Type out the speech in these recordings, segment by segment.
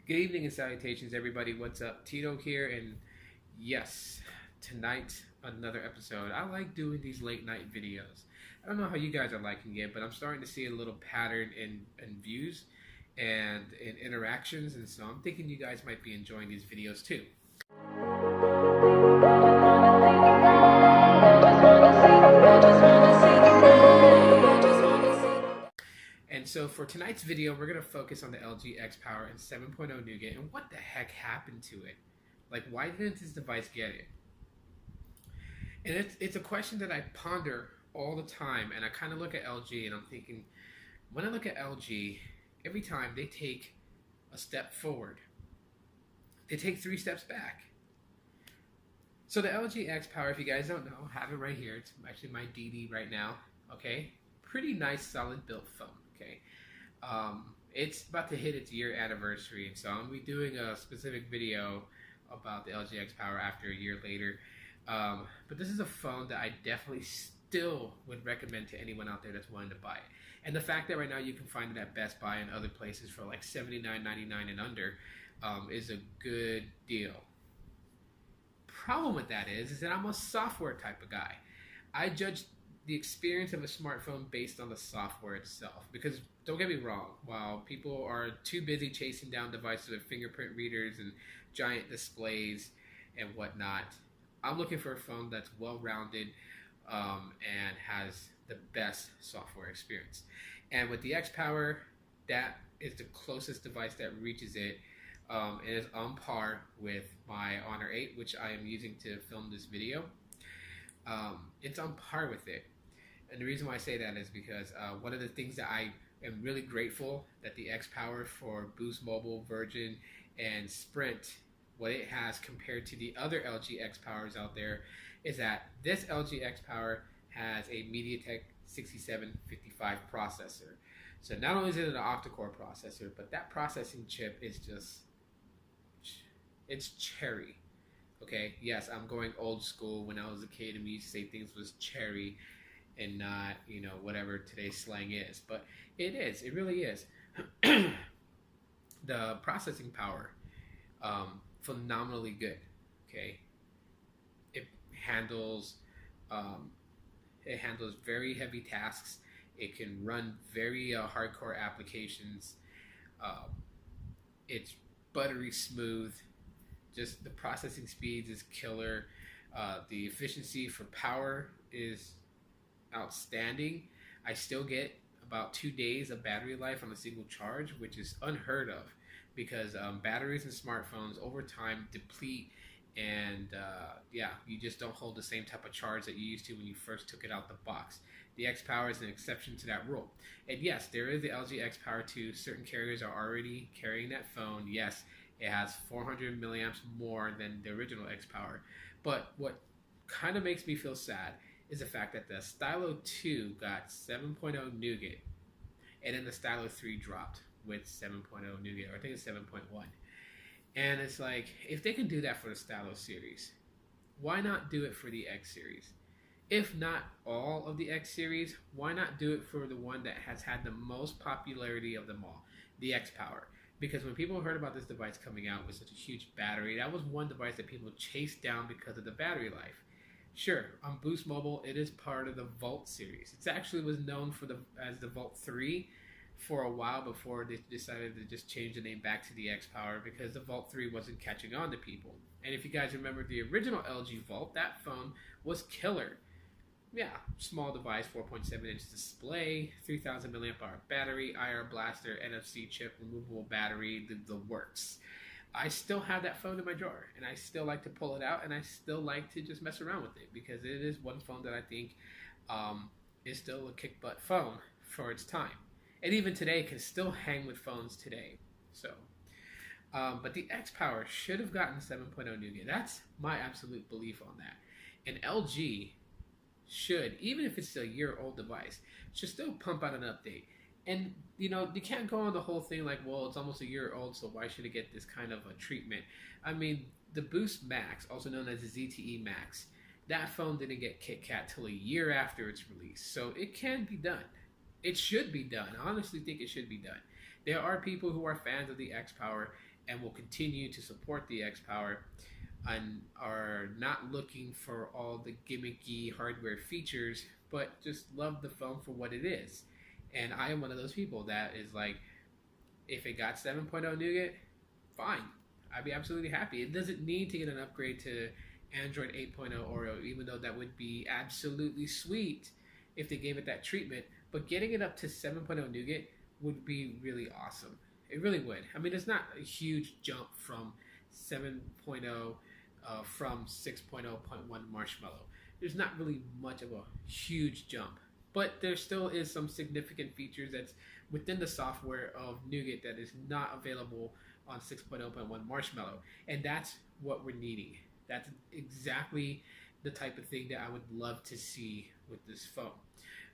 Good evening and salutations, everybody. What's up? Tito here, and yes, tonight another episode. I like doing these late night videos. I don't know how you guys are liking it, but I'm starting to see a little pattern in views and in interactions, and so I'm thinking you guys might be enjoying these videos too. And so for tonight's video, we're going to focus on the LG X Power and 7.0 Nougat and what the heck happened to it. Like, why didn't this device get it? And it's a question that I ponder all the time, and I kind of look at LG and I'm thinking, when I look at LG, every time they take a step forward, they take 3 steps back. So the LG X Power, if you guys don't know, have it right here. It's actually my DD right now, okay? Pretty nice, solid built phone. Okay, it's about to hit its year anniversary, and so I'm gonna be doing a specific video about the LG X Power after a year later. But this is a phone that I definitely still would recommend to anyone out there that's wanting to buy it. And the fact that right now you can find it at Best Buy and other places for like $79.99 and under is a good deal. Problem with that is that I'm a software type of guy. I judge the experience of a smartphone based on the software itself. Because don't get me wrong, while people are too busy chasing down devices with fingerprint readers and giant displays and whatnot, I'm looking for a phone that's well-rounded and has the best software experience. And with the X Power, that is the closest device that reaches it. It is on par with my Honor 8, which I am using to film this video. It's on par with it. And the reason why I say that is because one of the things that I am really grateful that the X Power for Boost Mobile, Virgin, and Sprint, what it has compared to the other LG X Powers out there, is that this LG X Power has a MediaTek 6755 processor. So not only is it an octa-core processor, but that processing chip is just, it's cherry. Okay, yes, I'm going old school. When I was a kid and we used to say things was cherry and not, whatever today's slang is. But it is. It really is. The processing power, phenomenally good. Okay, it handles very heavy tasks. It can run very hardcore applications. It's buttery smooth. Just the processing speeds is killer. The efficiency for power is outstanding. I still get about 2 days of battery life on a single charge, which is unheard of because batteries in smartphones over time deplete, and you just don't hold the same type of charge that you used to when you first took it out the box. The X Power is an exception to that rule. And yes, there is the LG X Power 2. Certain carriers are already carrying that phone. Yes, it has 400 milliamps more than the original X Power. But what kind of makes me feel sad is the fact that the Stylo 2 got 7.0 Nougat, and then the Stylo 3 dropped with 7.0 Nougat, or I think it's 7.1. And it's like, if they can do that for the Stylo series, why not do it for the X series? If not all of the X series, why not do it for the one that has had the most popularity of them all, the X Power? Because when people heard about this device coming out with such a huge battery, that was one device that people chased down because of the battery life. Sure, on Boost Mobile, it is part of the Volt series. It actually was known as the Volt 3 for a while before they decided to just change the name back to the X Power because the Volt 3 wasn't catching on to people. And if you guys remember the original LG Volt, that phone was killer. Yeah, small device, 4.7-inch display, 3,000 milliamp hour battery, IR blaster, NFC chip, removable battery, the works. I still have that phone in my drawer, and I still like to pull it out, and I still like to just mess around with it because it is one phone that I think is still a kick-butt phone for its time. And even today can still hang with phones today. So, but the X Power should have gotten 7.0 Nougat. That's my absolute belief on that. And LG should, even if it's a year-old device, should still pump out an update. And, you can't go on the whole thing like, well, it's almost a year old, so why should it get this kind of a treatment? I mean, the Boost Max, also known as the ZTE Max, that phone didn't get Kit Kat till a year after its release. So it can be done. It should be done. I honestly think it should be done. There are people who are fans of the X Power and will continue to support the X Power and are not looking for all the gimmicky hardware features, but just love the phone for what it is. And I am one of those people that is like, if it got 7.0 Nougat, fine. I'd be absolutely happy. It doesn't need to get an upgrade to Android 8.0 Oreo, even though that would be absolutely sweet if they gave it that treatment. But getting it up to 7.0 Nougat would be really awesome. It really would. I mean, it's not a huge jump from 7.0 from 6.0.1 Marshmallow. There's not really much of a huge jump, but there still is some significant features that's within the software of Nougat that is not available on 6.0.1 Marshmallow, and that's what we're needing. That's exactly the type of thing that I would love to see with this phone.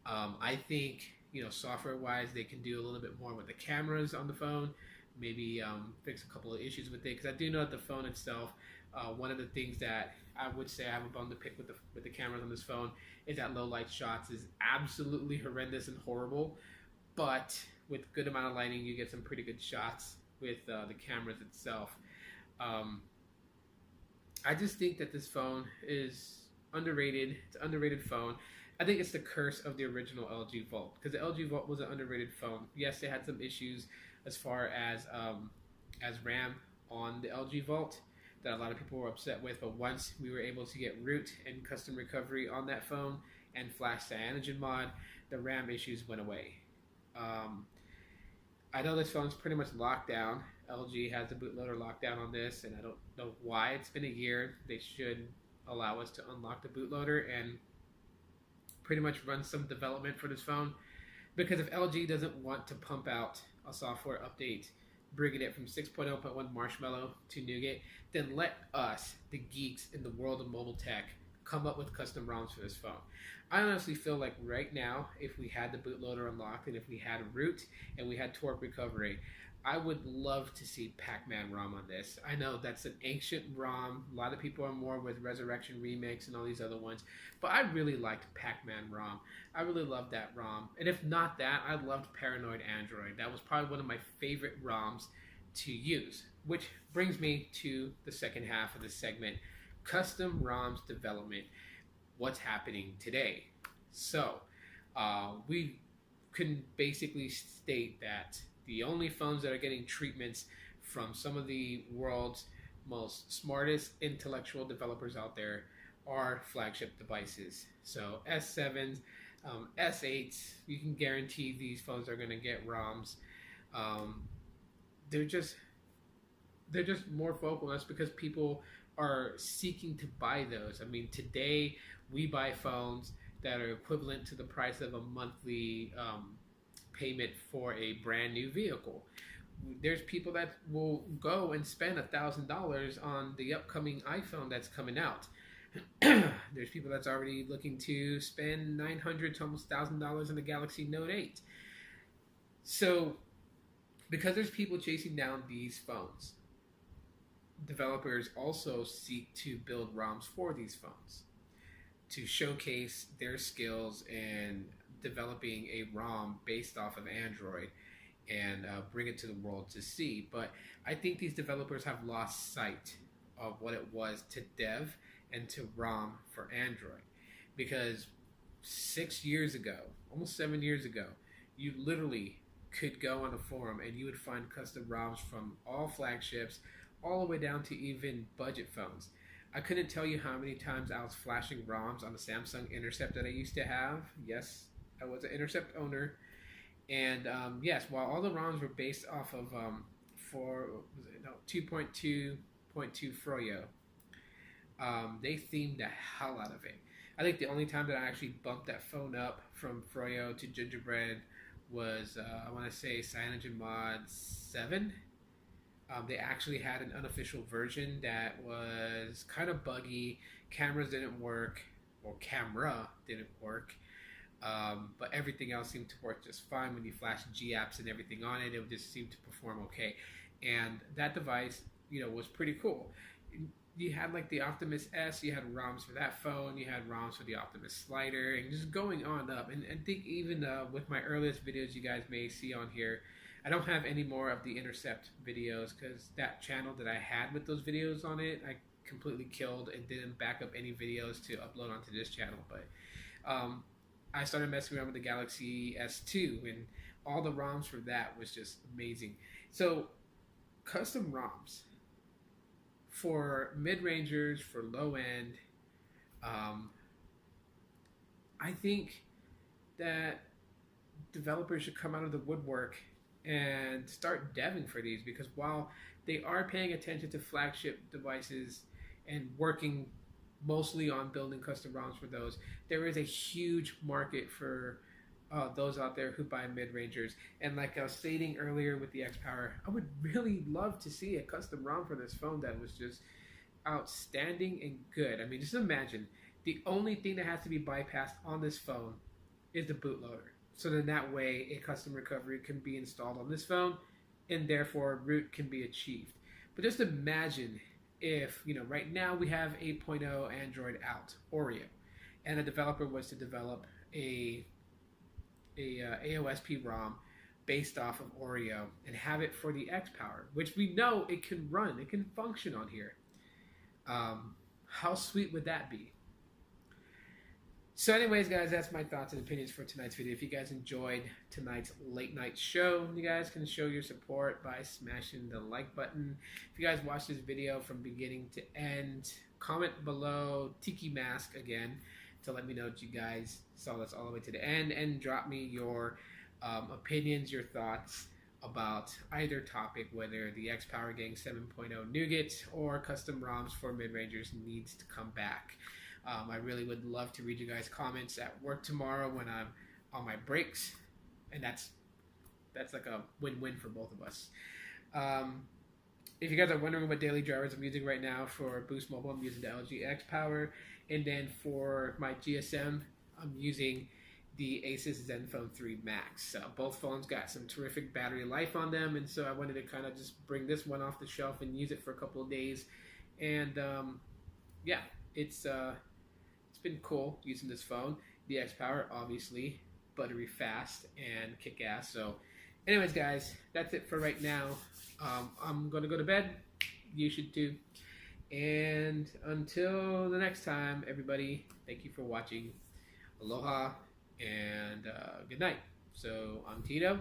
I think, software-wise, they can do a little bit more with the cameras on the phone. Maybe fix a couple of issues with it, because I do know that the phone itself, one of the things that I would say I have a bone to pick with the cameras on this phone is that low light shots is absolutely horrendous and horrible. But with good amount of lighting, you get some pretty good shots with the cameras itself. I just think that this phone is underrated. It's an underrated phone. I think it's the curse of the original LG Volt, because the LG Volt was an underrated phone. Yes, they had some issues as far as RAM on the LG Volt that a lot of people were upset with, but once we were able to get root and custom recovery on that phone and flash CyanogenMod, the RAM issues went away. I know this phone's pretty much locked down. LG has the bootloader lockdown on this, and I don't know why. It's been a year. They should allow us to unlock the bootloader and pretty much run some development for this phone, because if LG doesn't want to pump out a software update bringing it from 6.0.1 Marshmallow to Nougat, then let us, the geeks in the world of mobile tech, come up with custom ROMs for this phone. I honestly feel like right now, if we had the bootloader unlocked and if we had root and we had torque recovery, I would love to see Pac-Man ROM on this. I know that's an ancient ROM. A lot of people are more with Resurrection Remix and all these other ones, but I really liked Pac-Man ROM. I really loved that ROM. And if not that, I loved Paranoid Android. That was probably one of my favorite ROMs to use, which brings me to the second half of this segment, custom ROMs development. What's happening today? So we can basically state that the only phones that are getting treatments from some of the world's most smartest intellectual developers out there are flagship devices. So S7s, S8s, you can guarantee these phones are going to get ROMs. They're just more focal. That's because people are seeking to buy those. I mean, today we buy phones that are equivalent to the price of a monthly payment for a brand new vehicle. There's people that will go and spend $1,000 on the upcoming iPhone that's coming out. There's people that's already looking to spend $900 to almost $1,000 in the Galaxy Note 8. So, because there's people chasing down these phones, developers also seek to build ROMs for these phones to showcase their skills in developing a ROM based off of Android and bring it to the world to see. But I think these developers have lost sight of what it was to dev and to ROM for Android, because 6 years ago, almost 7 years ago, you literally could go on a forum and you would find custom ROMs from all flagships all the way down to even budget phones. I couldn't tell you how many times I was flashing ROMs on the Samsung Intercept that I used to have. Yes, I was an Intercept owner. And yes, while all the ROMs were based off of 2.2.2 Froyo, they themed the hell out of it. I think the only time that I actually bumped that phone up from Froyo to Gingerbread was, I want to say, CyanogenMod 7. They actually had an unofficial version that was kind of buggy. Cameras didn't work, or camera didn't work, but everything else seemed to work just fine. When you flash G-apps and everything on it, it would just seem to perform okay. And that device, was pretty cool. You had like the Optimus S, you had ROMs for that phone, you had ROMs for the Optimus Slider, and just going on up. And I think even with my earliest videos you guys may see on here, I don't have any more of the intercept videos because that channel that I had with those videos on it, I completely killed and didn't back up any videos to upload onto this channel. But I started messing around with the Galaxy S2, and all the ROMs for that was just amazing. So custom ROMs for mid-rangers, for low end, I think that developers should come out of the woodwork and start deving for these, because while they are paying attention to flagship devices and working mostly on building custom ROMs for those, there is a huge market for those out there who buy mid-rangers. And like I was stating earlier with the X-Power, I would really love to see a custom ROM for this phone that was just outstanding and good. I mean, just imagine the only thing that has to be bypassed on this phone is the bootloader. So then that way a custom recovery can be installed on this phone and therefore root can be achieved. But just imagine if, right now we have 8.0 Android out, Oreo, and a developer was to develop a AOSP ROM based off of Oreo and have it for the X-Power, which we know it can run, it can function on here. How sweet would that be? So anyways, guys, that's my thoughts and opinions for tonight's video. If you guys enjoyed tonight's late night show, you guys can show your support by smashing the like button. If you guys watched this video from beginning to end, comment below Tiki Mask again to let me know that you guys saw this all the way to the end, and drop me your opinions, your thoughts about either topic, whether the X-Power getting 7.0 Nougat or custom ROMs for mid-rangers needs to come back. I really would love to read you guys' comments at work tomorrow when I'm on my breaks, and that's like a win-win for both of us. If you guys are wondering what daily drivers I'm using right now for Boost Mobile, I'm using the LG X-Power, and then for my GSM, I'm using the Asus Zenfone 3 Max. Both phones got some terrific battery life on them, and so I wanted to kind of just bring this one off the shelf and use it for a couple of days. And yeah, it's been cool using this phone. The X-Power, obviously, buttery fast and kick-ass. So anyways, guys, that's it for right now. I'm going to go to bed. You should too. And until the next time, everybody, thank you for watching. Aloha and good night. So I'm Tito,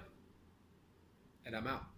and I'm out.